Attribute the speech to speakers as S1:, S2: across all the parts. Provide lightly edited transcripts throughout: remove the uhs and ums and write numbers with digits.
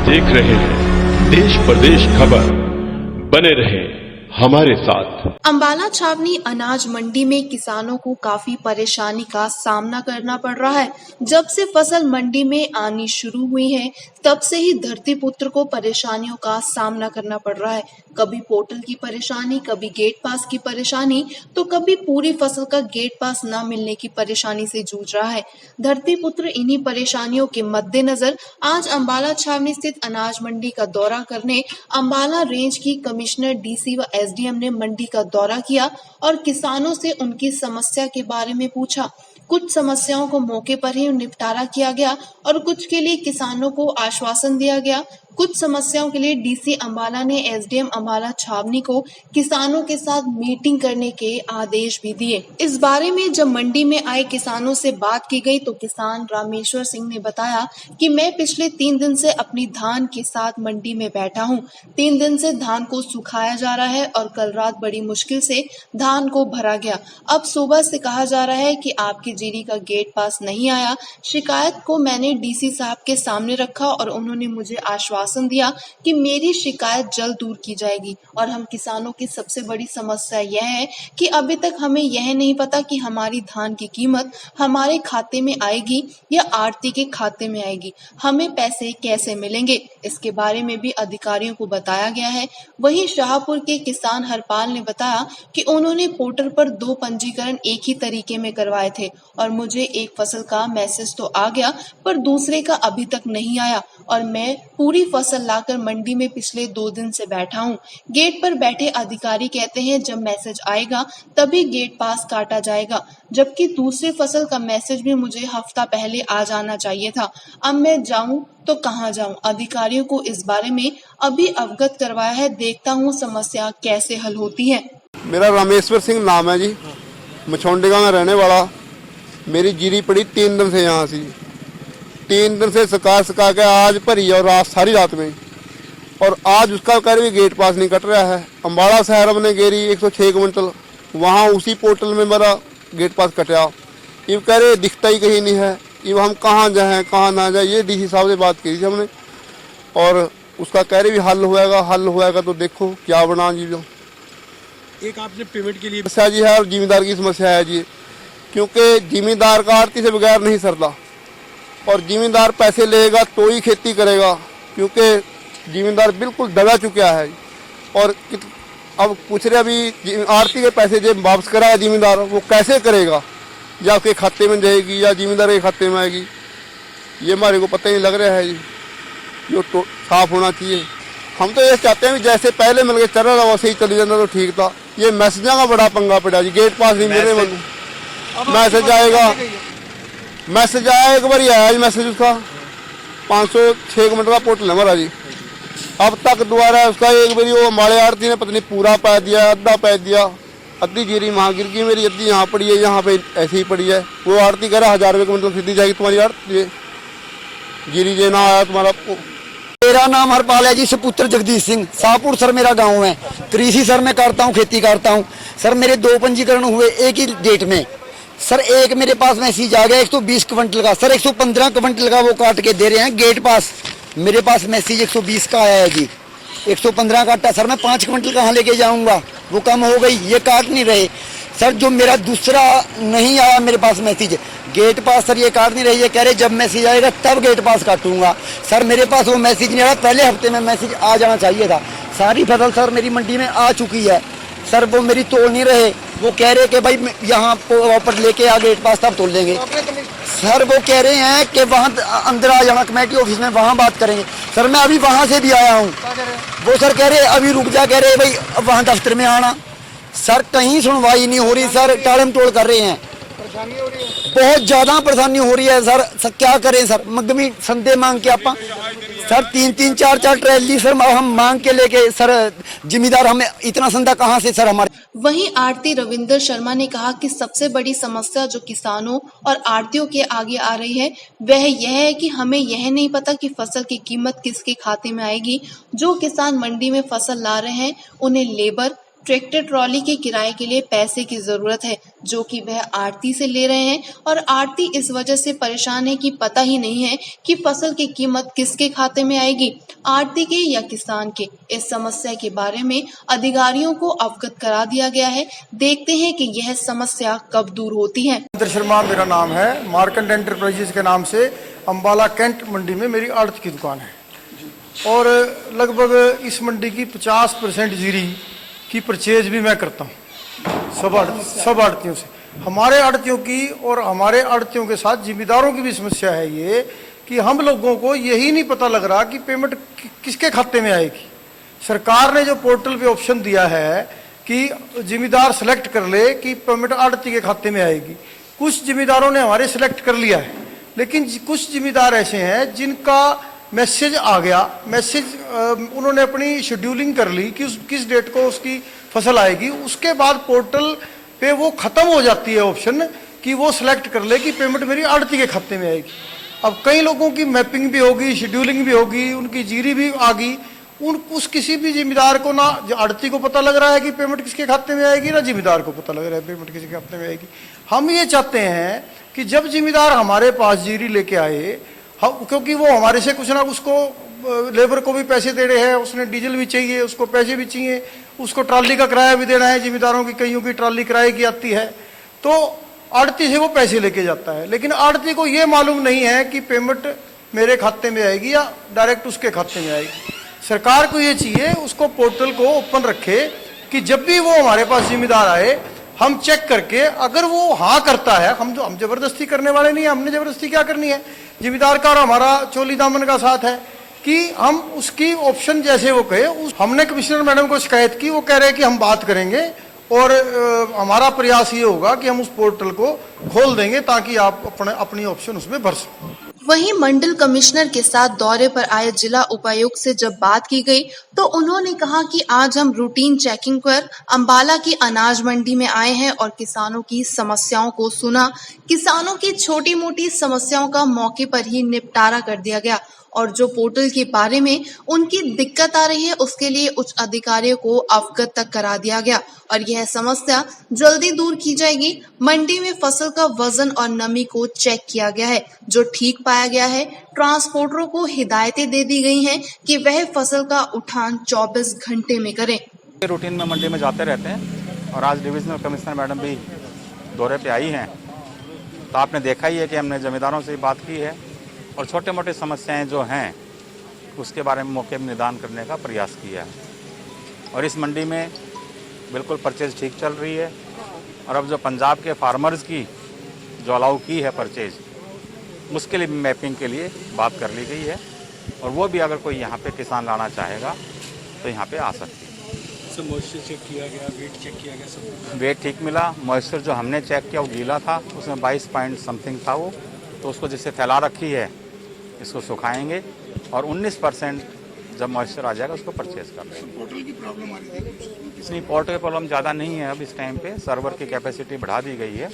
S1: देख रहे हैं देश प्रदेश खबर। बने रहे हमारे साथ।
S2: अंबाला छावनी अनाज मंडी में किसानों को काफी परेशानी का सामना करना पड़ रहा है। जब से फसल मंडी में आनी शुरू हुई है, तब से ही धरती पुत्र को परेशानियों का सामना करना पड़ रहा है। कभी पोर्टल की परेशानी, कभी गेट पास की परेशानी, तो कभी पूरी फसल का गेट पास न मिलने की परेशानी से जूझ रहा है। धरती पुत्र इन्हीं परेशानियों के मद्देनजर आज अंबाला छावनी स्थित अनाज मंडी का दौरा करने अंबाला रेंज की कमिश्नर डीसी व एसडीएम ने मंडी का दौरा किया और किसानों से उनकी समस्या के बारे में पूछा। कुछ समस्याओं को मौके पर ही निपटारा किया गया और कुछ के लिए किसानों को आश्वासन दिया गया। कुछ समस्याओं के लिए डीसी अंबाला ने एसडीएम अंबाला छावनी को किसानों के साथ मीटिंग करने के आदेश भी दिए। इस बारे में जब मंडी में आए किसानों से बात की गई तो किसान रामेश्वर सिंह ने बताया कि मैं पिछले 3 दिन से अपनी धान के साथ मंडी में बैठा हूं। 3 दिन से धान को सुखाया जा रहा है और कल रात बड़ी मुश्किल से धान को भरा गया। अब सुबह से कहा जा रहा है कि आपकी जीरी का गेट पास नहीं आया। शिकायत को मैंने डीसी साहब के सामने रखा और उन्होंने मुझे आश्वासन दिया कि मेरी शिकायत जल्द दूर की जाएगी। और हम किसानों की सबसे बड़ी समस्या यह है कि अभी तक हमें यह नहीं पता कि हमारी धान की कीमत हमारे खाते में आएगी या आढ़ती के खाते में आएगी, हमें पैसे कैसे मिलेंगे, इसके बारे में भी अधिकारियों को बताया गया है। वहीं शाहपुर के किसान हरपाल ने बताया कि उन्होंने पोर्टल पर 2 पंजीकरण एक ही तरीके में करवाए थे और मुझे एक फसल का मैसेज तो आ गया पर दूसरे का अभी तक नहीं आया और मैं पूरी फसल लाकर मंडी में पिछले 2 दिन से बैठा हूँ। गेट पर बैठे अधिकारी कहते हैं जब मैसेज आएगा तभी गेट पास काटा जाएगा, जबकि दूसरी फसल का मैसेज भी मुझे हफ्ता पहले आ जाना चाहिए था। अब मैं जाऊँ तो कहाँ जाऊँ? अधिकारियों को इस बारे में अभी अवगत करवाया है, देखता हूँ समस्या कैसे हल होती है।
S3: मेरा रामेश्वर सिंह नाम है जी, मछौंडेगा में रहने वाला। मेरी जीरी पड़ी 3 दिन से यहाँ से, 3 दिन से सुखा के आज भरी और रात सारी रात में, और आज उसका कह रही गेट पास नहीं कट रहा है। अम्बाला शहर में गेरी 106 क्विंटल, वहाँ उसी पोर्टल में मेरा गेट पास कटा। ये कह रहे दिखता ही कहीं नहीं है, ये हम कहाँ जाएँ कहाँ ना जाए। ये डीसी साहब से बात की थी हमने और उसका कह रहे भी हल होएगा तो देखो क्या बना जी। जो
S4: एक आपने पेमेंट के लिए
S3: समस्या जी है और जिम्मेदार की समस्या है जी, क्योंकि जिम्मेदार का आड़ती से बगैर नहीं सरता और जिम्मेदार पैसे लेगा तो ही खेती करेगा, क्योंकि जिम्मेदार बिल्कुल दबा चुका है। और अब पूछ रहे अभी आड़ती के पैसे जब वापस कराया जिम्मेदार, वो कैसे करेगा, या उसके खाते में जाएगी या जिम्मेदार के खाते में आएगी, ये हमारे को पता ही नहीं लग रहा है जी। जो तो साफ होना चाहिए। हम तो ये चाहते हैं कि जैसे पहले मिल के चल रहा वैसे ही चली जाता तो ठीक था। ये मैसेजा का बड़ा पंगा पड़ा जी, गेट पास नहीं मिल रहे। मैसेज आएगा, मैसेज आया एक बार आया जी मैसेज उसका 506 मिनट का पोर्टल है हमारा जी। अब तक दोबारा उसका एक बारी वो हमारे आड़ती ने पत्नी पूरा पै दिया, अद्धा पै दिया। अद्धी जीरी वहाँ गिर गई मेरी, अद्धी यहाँ पड़ी है, यहाँ पे ऐसे ही पड़ी है। वो आड़ती कह रहा 1000 रुपये क्विंटल सीधी जाएगी तुम्हारी आड़ती जीरी जे ना आया तुम्हारा।
S5: मेरा नाम हरपाल है जी, सपुत्र जगदीश सिंह। शाहपुर सर मेरा गाँव है। कृषि सर मैं करता हूँ, खेती करता हूँ सर। मेरे 2 पंजीकरण हुए एक ही डेट में सर। एक मेरे पास मैसेज आ गया 120 क्विंटल का सर, 115 क्विंटल का वो काट के दे रहे हैं गेट पास। मेरे पास मैसेज 120 का आया है जी, 115 काटा सर। मैं 5 क्विंटल कहाँ लेके जाऊंगा, वो कम हो गई, ये काट नहीं रहे सर। जो मेरा दूसरा नहीं आया मेरे पास मैसेज गेट पास सर, ये काट नहीं रही। ये कह रहे जब मैसेज आएगा तब गेट पास काटूंगा सर। मेरे पास वो मैसेज नहीं आया, पहले हफ्ते में मैसेज आ जाना चाहिए था। सारी फसल सर मेरी मंडी में आ चुकी है सर, वो मेरी तोड़ नहीं रहे। वो कह रहे कि भाई यहाँ पर लेके आ गेट पास तब तोड़ लेंगे सर। वो कह रहे हैं कि वहाँ अंदर आ जाना कमेटी ऑफिस में, वहाँ बात करेंगे सर। मैं अभी वहाँ से भी आया हूँ। वो सर कह रहे अभी रुक जा, कह रहे भाई वहाँ दफ्तर में आना सर। कहीं सुनवाई नहीं हो रही सर, टालम टोल कर रहे हैं।
S4: परेशानी हो रही है,
S5: बहुत ज्यादा परेशानी हो रही है सर क्या करें सर। मगमी संदे मांग के आप सर 3-3 4-4 ट्रैली सर हम मांग के लेके सर, जिम्मेदार हमें इतना संदा कहाँ से सर हमारे।
S2: वहीं आड़ती रविंदर शर्मा ने कहा कि सबसे बड़ी समस्या जो किसानों और आड़तियों के आगे आ रही है वह यह है कि हमें यह नहीं पता कि फसल की कीमत किसके खाते में आएगी। जो किसान मंडी में फसल ला रहे हैं उन्हें लेबर, ट्रैक्टर ट्रॉली के किराए के लिए पैसे की जरूरत है, जो कि वह आड़ती से ले रहे हैं और आड़ती इस वजह से परेशान है कि पता ही नहीं है कि फसल की कीमत किसके खाते में आएगी। आड़ती के या किसान के। इस समस्या के बारे में अधिकारियों को अवगत करा दिया गया है। देखते हैं कि यह समस्या कब दूर होती है।
S4: इंद्र शर्मा मेरा नाम है। मार्कंड एंटरप्राइजेज के नाम से अंबाला कैंट मंडी में मेरी आड़त की दुकान है और लगभग इस मंडी की 50% जीरी की परचेज भी मैं करता हूँ सब आड़तियों से। हमारे आड़तियों की और हमारे आड़तियों के साथ जिम्मेदारों की भी समस्या है ये कि हम लोगों को यही नहीं पता लग रहा कि पेमेंट किसके खाते में आएगी। सरकार ने जो पोर्टल पे ऑप्शन दिया है कि जिम्मेदार सेलेक्ट कर ले कि पेमेंट आड़ती के खाते में आएगी। कुछ जिम्मेदारों ने हमारे सेलेक्ट कर लिया है, लेकिन कुछ जिम्मेदार ऐसे हैं जिनका मैसेज आ गया, उन्होंने अपनी शेड्यूलिंग कर ली कि किस डेट को उसकी फसल आएगी। उसके बाद पोर्टल पे वो खत्म हो जाती है ऑप्शन कि वो सिलेक्ट कर ले कि पेमेंट मेरी आड़ती के खाते में आएगी। अब कई लोगों की मैपिंग भी होगी, शेड्यूलिंग भी होगी, उनकी जीरी भी आ गई। उस किसी भी जिम्मेदार को ना आड़ती को पता लग रहा है कि पेमेंट किसके खाते में आएगी, ना जिम्मेदार को पता लग रहा है पेमेंट किसके खाते में आएगी। हम ये चाहते हैं कि जब जिम्मेदार हमारे पास जीरी लेके आए, क्योंकि वो हमारे से कुछ ना, उसको लेबर को भी पैसे दे रहे हैं, उसने डीजल भी चाहिए, उसको पैसे भी चाहिए, उसको ट्राली का किराया भी देना है। जिम्मेदारों की कईयों की ट्राली किराए की आती है, तो आड़ती से वो पैसे लेके जाता है। लेकिन आड़ती को ये मालूम नहीं है कि पेमेंट मेरे खाते में आएगी या डायरेक्ट उसके खाते में आएगी। सरकार को ये चाहिए उसको पोर्टल को ओपन रखे कि जब भी वो हमारे पास जिम्मेदार आए, हम चेक करके अगर वो हाँ करता है, हम जबरदस्ती करने वाले नहीं है। हमने जबरदस्ती क्या करनी है, जिम्मेदार का और हमारा चोली दामन का साथ है कि हम उसकी ऑप्शन जैसे वो कहे। हमने कमिश्नर मैडम को शिकायत की, वो कह रहे हैं कि हम बात करेंगे और हमारा प्रयास ये होगा कि हम उस पोर्टल को खोल देंगे ताकि आप अपनी ऑप्शन उसमें भर सकें।
S2: वहीं मंडल कमिश्नर के साथ दौरे पर आए जिला उपायुक्त से जब बात की गई तो उन्होंने कहा कि आज हम रूटीन चेकिंग पर अंबाला की अनाज मंडी में आए हैं और किसानों की समस्याओं को सुना। किसानों की छोटी मोटी समस्याओं का मौके पर ही निपटारा कर दिया गया और जो पोर्टल के बारे में उनकी दिक्कत आ रही है उसके लिए उच्च अधिकारियों को अवगत तक करा दिया गया और यह समस्या जल्दी दूर की जाएगी। मंडी में फसल का वजन और नमी को चेक किया गया है, जो ठीक पाया गया है। ट्रांसपोर्टरों को हिदायतें दे दी गई हैं कि वह फसल का उठान 24 घंटे में करें।
S6: रूटीन में मंडी में जाते रहते हैं और आज डिविजनल कमिश्नर मैडम भी दौरे पे आई हैं, तो आपने देखा ही है कि हमने जमींदारों से बात की है और छोटे मोटे समस्याएं जो हैं उसके बारे में मौके में निदान करने का प्रयास किया है। और इस मंडी में बिल्कुल परचेज ठीक चल रही है और अब जो पंजाब के फार्मर्स की जो अलाउ की है परचेज, उसके लिए मैपिंग के लिए बात कर ली गई है और वो भी अगर कोई यहाँ पे किसान लाना चाहेगा तो यहाँ पे आ सकती है।
S4: सब मॉइस्चर चेक किया गया, वेट चेक किया गया, सब
S6: वेट ठीक मिला। मॉइस्चर जो हमने चेक किया वो गीला था, उसमें 22 पॉइंट समथिंग था वो, तो उसको जिससे फैला रखी है इसको सुखाएंगे और 19% जब मॉइस्चर आ जाएगा उसको परचेज कर लेंगे।
S4: पोर्टल की प्रॉब्लम आ रही है?
S6: नहीं, पोर्टल की प्रॉब्लम ज़्यादा नहीं है। अब इस टाइम पे सर्वर की कैपेसिटी बढ़ा दी गई है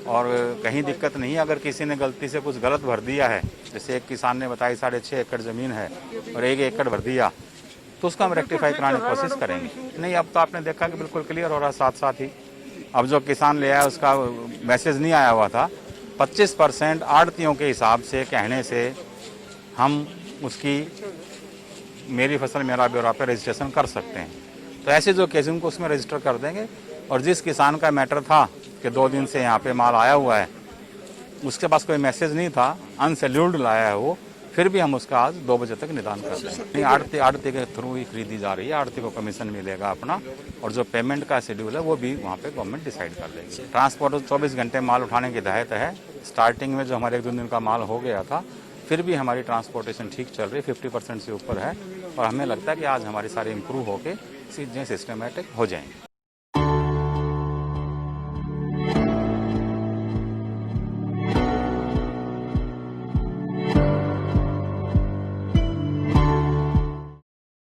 S6: और कहीं दिक्कत नहीं है। अगर किसी ने गलती से कुछ गलत भर दिया है, जैसे एक किसान ने बताया 6.5 एकड़ ज़मीन है और 1 एकड़ भर दिया, तो उसको हम रेक्टिफाई कराने की कोशिश करेंगे। नहीं, अब तो आपने देखा कि बिल्कुल क्लियर हो रहा है। साथ साथ ही अब जो किसान ले आया उसका मैसेज नहीं आया हुआ था, 25% आड़तियों के हिसाब से कहने से हम उसकी मेरी फसल मेरा ब्यौरा पे रजिस्ट्रेशन कर सकते हैं। तो ऐसे जो केस उनको उसमें रजिस्टर कर देंगे और जिस किसान का मैटर था कि 2 दिन से यहाँ पे माल आया हुआ है, उसके पास कोई मैसेज नहीं था, अनसेल्यूल्ड लाया है वो, फिर भी हम उसका आज 2 बजे तक निदान कर देंगे। आड़ती के थ्रू ही खरीदी जा रही है, आड़ती को कमीशन मिलेगा अपना और जो पेमेंट का शेड्यूल है वो भी वहाँ पे गवर्नमेंट डिसाइड कर लेगी। ट्रांसपोर्ट 24 घंटे माल उठाने की हिदायत है। स्टार्टिंग में जो हमारे 1-2 दिन का माल हो गया था, फिर भी हमारी ट्रांसपोर्टेशन ठीक चल रही है, 50% से ऊपर है और हमें लगता है कि आज हमारी सारी इम्प्रूव होकर चीज़ें सिस्टमेटिक हो जाएंगी।